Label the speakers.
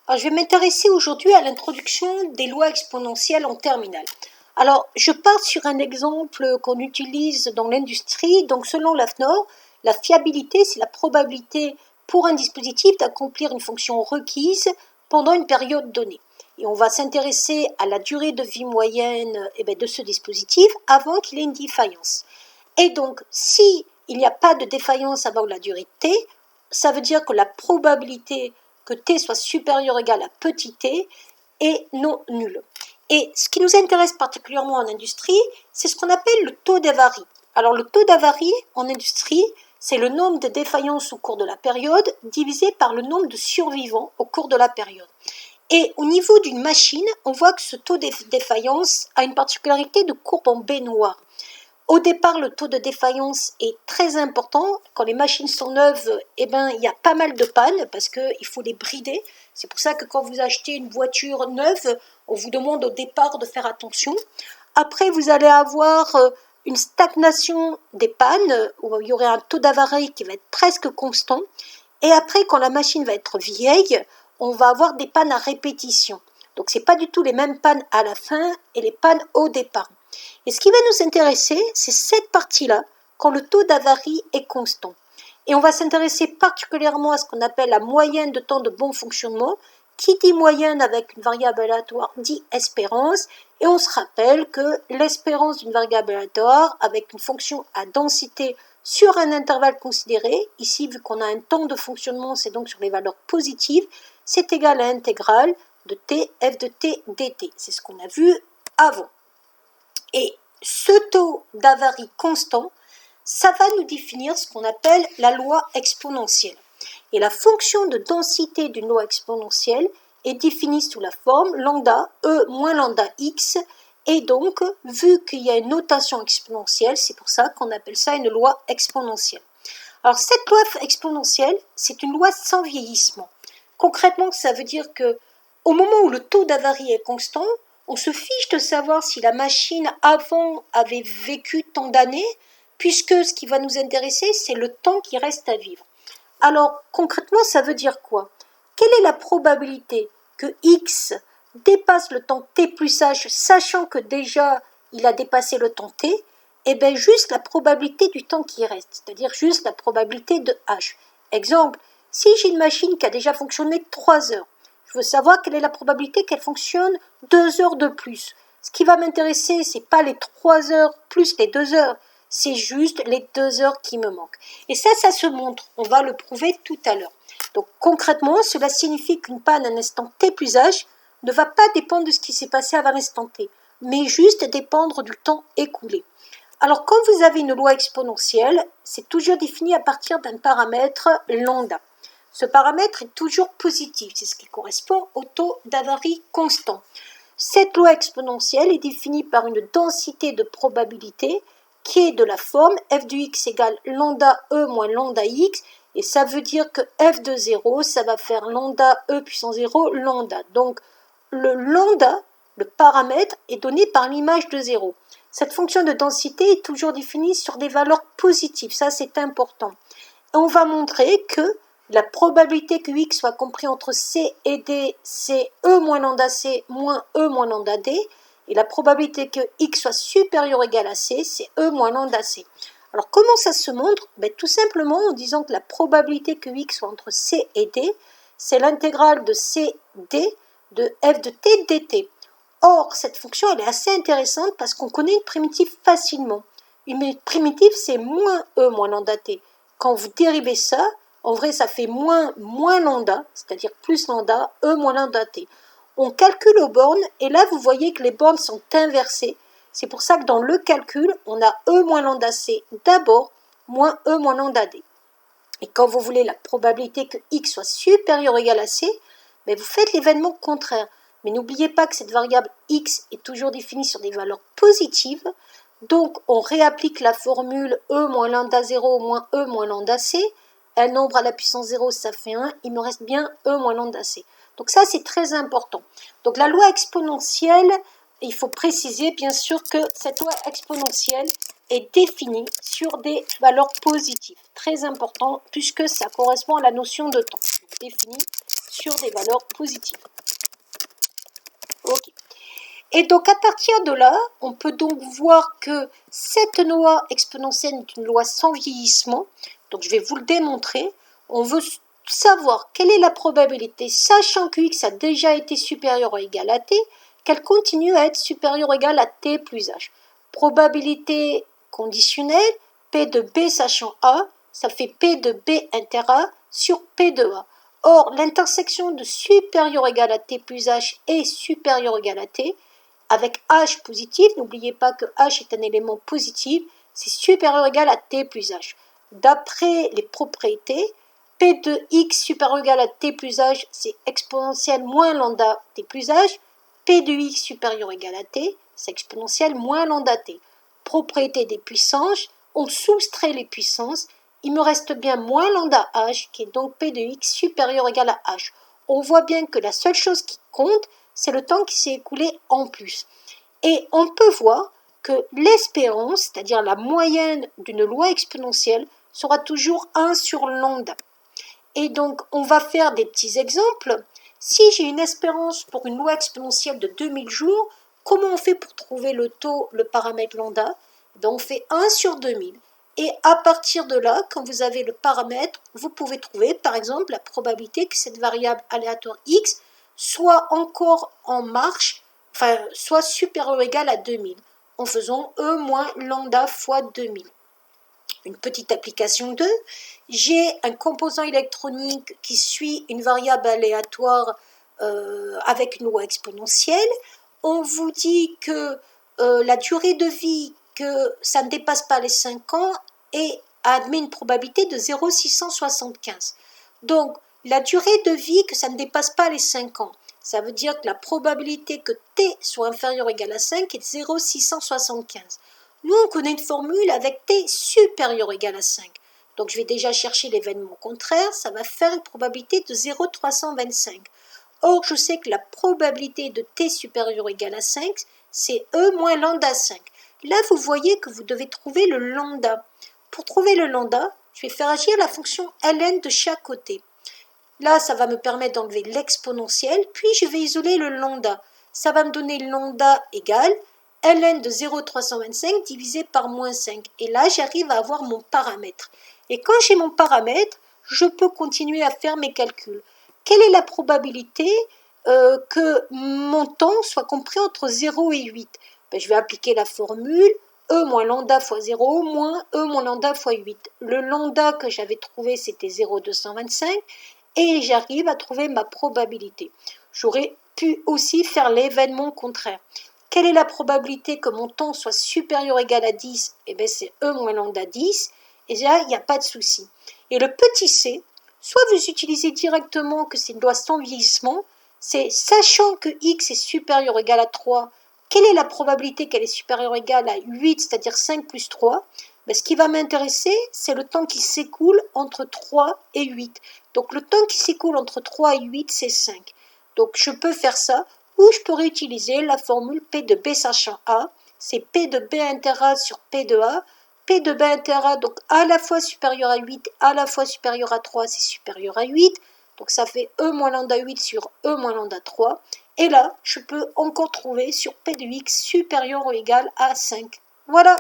Speaker 1: Alors, je vais m'intéresser aujourd'hui à l'introduction des lois exponentielles en terminale. Alors, je pars sur un exemple qu'on utilise dans l'industrie. Donc, selon l'AFNOR, la fiabilité, c'est la probabilité pour un dispositif d'accomplir une fonction requise pendant une période donnée. Et on va s'intéresser à la durée de vie moyenne de ce dispositif avant qu'il ait une défaillance. Et donc, si il n'y a pas de défaillance avant la durée de t, ça veut dire que la probabilité que t soit supérieur ou égal à petit t est non nulle. Et ce qui nous intéresse particulièrement en industrie, c'est ce qu'on appelle le taux d'avarie. Alors le taux d'avarie en industrie, c'est le nombre de défaillances au cours de la période divisé par le nombre de survivants au cours de la période. Et au niveau d'une machine, on voit que ce taux de défaillance a une particularité de courbe en B noire. Au départ, le taux de défaillance est très important. Quand les machines sont neuves, il y a pas mal de pannes parce qu'il faut les brider. C'est pour ça que quand vous achetez une voiture neuve, on vous demande au départ de faire attention. Après, vous allez avoir une stagnation des pannes où il y aurait un taux d'avarie qui va être presque constant. Et après, quand la machine va être vieille, on va avoir des pannes à répétition. Donc, ce n'est pas du tout les mêmes pannes à la fin et les pannes au départ. Et ce qui va nous intéresser, c'est cette partie-là, quand le taux d'avarie est constant. Et on va s'intéresser particulièrement à ce qu'on appelle la moyenne de temps de bon fonctionnement. Qui dit moyenne avec une variable aléatoire dit espérance. Et on se rappelle que l'espérance d'une variable aléatoire avec une fonction à densité sur un intervalle considéré, ici vu qu'on a un temps de fonctionnement, c'est donc sur les valeurs positives, c'est égal à l'intégrale de t, f de t dt. C'est ce qu'on a vu avant. Et ce taux d'avarie constant, ça va nous définir ce qu'on appelle la loi exponentielle. Et la fonction de densité d'une loi exponentielle est définie sous la forme lambda e moins lambda x. Et donc, vu qu'il y a une notation exponentielle, c'est pour ça qu'on appelle ça une loi exponentielle. Alors, cette loi exponentielle, c'est une loi sans vieillissement. Concrètement, ça veut dire que au moment où le taux d'avarie est constant, on se fiche de savoir si la machine avant avait vécu tant d'années, puisque ce qui va nous intéresser, c'est le temps qui reste à vivre. Alors, concrètement, ça veut dire quoi? Quelle est la probabilité que x dépasse le temps t plus h, sachant que déjà il a dépassé le temps t? Eh bien, juste la probabilité du temps qui reste, c'est-à-dire juste la probabilité de h. Exemple, si j'ai une machine qui a déjà fonctionné 3 heures, je veux savoir quelle est la probabilité qu'elle fonctionne 2 heures de plus. Ce qui va m'intéresser, ce n'est pas les 3 heures plus les 2 heures, c'est juste les 2 heures qui me manquent. Et ça se montre, on va le prouver tout à l'heure. Donc concrètement, cela signifie qu'une panne à un instant t plus h ne va pas dépendre de ce qui s'est passé avant l'instant t, mais juste dépendre du temps écoulé. Alors quand vous avez une loi exponentielle, c'est toujours défini à partir d'un paramètre lambda. Ce paramètre est toujours positif, c'est ce qui correspond au taux d'avarie constant. Cette loi exponentielle est définie par une densité de probabilité qui est de la forme f de x égale lambda e moins lambda x, et ça veut dire que f de 0, ça va faire lambda e puissance 0 lambda. Donc le lambda, le paramètre, est donné par l'image de 0. Cette fonction de densité est toujours définie sur des valeurs positives, ça c'est important. Et on va montrer que la probabilité que x soit compris entre c et d, c'est e moins lambda c moins e moins lambda d. Et la probabilité que x soit supérieur ou égal à c, c'est e moins lambda c. Alors comment ça se montre? Tout simplement en disant que la probabilité que x soit entre c et d, c'est l'intégrale de c d de f de t dt. Or, cette fonction elle est assez intéressante parce qu'on connaît une primitive facilement. Une primitive, c'est moins e moins lambda t. Quand vous dérivez ça, en vrai, ça fait moins lambda, c'est-à-dire plus lambda, e moins lambda t. On calcule aux bornes, et là, vous voyez que les bornes sont inversées. C'est pour ça que dans le calcul, on a e moins lambda c d'abord, moins e moins lambda d. Et quand vous voulez la probabilité que x soit supérieur ou égal à c, vous faites l'événement contraire. Mais n'oubliez pas que cette variable x est toujours définie sur des valeurs positives. Donc, on réapplique la formule e moins lambda 0 moins e moins lambda c. Un nombre à la puissance 0, ça fait 1. Il me reste bien e moins lambda c. Donc ça, c'est très important. Donc la loi exponentielle, il faut préciser bien sûr que cette loi exponentielle est définie sur des valeurs positives. Très important puisque ça correspond à la notion de temps. Définie sur des valeurs positives. Ok. Et donc à partir de là, on peut donc voir que cette loi exponentielle est une loi sans vieillissement. Donc je vais vous le démontrer. On veut savoir quelle est la probabilité, sachant que x a déjà été supérieur ou égal à t, qu'elle continue à être supérieure ou égale à t plus h. Probabilité conditionnelle, p de b sachant a, ça fait p de b inter a sur p de a. Or, l'intersection de supérieur ou égal à t plus h est supérieur ou égal à t, avec h positif, n'oubliez pas que h est un élément positif, c'est supérieur ou égal à t plus h. D'après les propriétés, p de x supérieur ou égal à t plus h, c'est exponentielle moins lambda t plus h. P de x supérieur ou égal à t, c'est exponentielle moins lambda t. Propriété des puissances, on soustrait les puissances, il me reste bien moins lambda h, qui est donc p de x supérieur ou égal à h. On voit bien que la seule chose qui compte, c'est le temps qui s'est écoulé en plus. Et on peut voir que l'espérance, c'est-à-dire la moyenne d'une loi exponentielle, sera toujours 1 sur lambda. Et donc, on va faire des petits exemples. Si j'ai une espérance pour une loi exponentielle de 2000 jours, comment on fait pour trouver le taux, le paramètre lambda? Donc, on fait 1 sur 2000. Et à partir de là, quand vous avez le paramètre, vous pouvez trouver, par exemple, la probabilité que cette variable aléatoire x soit encore en marche, enfin, soit supérieure ou égale à 2000, en faisant E moins lambda fois 2000. Une petite application 2, j'ai un composant électronique qui suit une variable aléatoire avec une loi exponentielle. On vous dit que la durée de vie, que ça ne dépasse pas les 5 ans et admet une probabilité de 0,675. Donc, la durée de vie, que ça ne dépasse pas les 5 ans, ça veut dire que la probabilité que t soit inférieur ou égal à 5 est de 0,675. Nous, on connaît une formule avec t supérieur ou égal à 5. Donc, je vais déjà chercher l'événement contraire. Ça va faire une probabilité de 0,325. Or, je sais que la probabilité de t supérieur ou égal à 5, c'est E moins lambda 5. Là, vous voyez que vous devez trouver le lambda. Pour trouver le lambda, je vais faire agir la fonction ln de chaque côté. Là, ça va me permettre d'enlever l'exponentielle, puis je vais isoler le lambda. Ça va me donner lambda égale ln de 0,325 divisé par moins 5. Et là, j'arrive à avoir mon paramètre. Et quand j'ai mon paramètre, je peux continuer à faire mes calculs. Quelle est la probabilité que mon temps soit compris entre 0 et 8? Je vais appliquer la formule E moins lambda fois 0 moins E moins lambda fois 8. Le lambda que j'avais trouvé, c'était 0,225. Et j'arrive à trouver ma probabilité. J'aurais pu aussi faire l'événement contraire. Quelle est la probabilité que mon temps soit supérieur ou égal à 10? Eh bien, c'est E moins lambda 10. Et là, il n'y a pas de souci. Et le petit c, soit vous utilisez directement que c'est une loi sans vieillissement, c'est sachant que x est supérieur ou égal à 3, quelle est la probabilité qu'elle est supérieure ou égale à 8, c'est-à-dire 5 plus 3? Ce qui va m'intéresser, c'est le temps qui s'écoule entre 3 et 8. Donc, le temps qui s'écoule entre 3 et 8, c'est 5. Donc, je peux faire ça, ou je peux réutiliser la formule P de B sachant A. C'est P de B inter A sur P de A. P de B inter A, donc à la fois supérieur à 8, à la fois supérieur à 3, c'est supérieur à 8. Donc, ça fait E moins lambda 8 sur E moins lambda 3. Et là, je peux encore trouver sur P de X supérieur ou égal à 5. Voilà.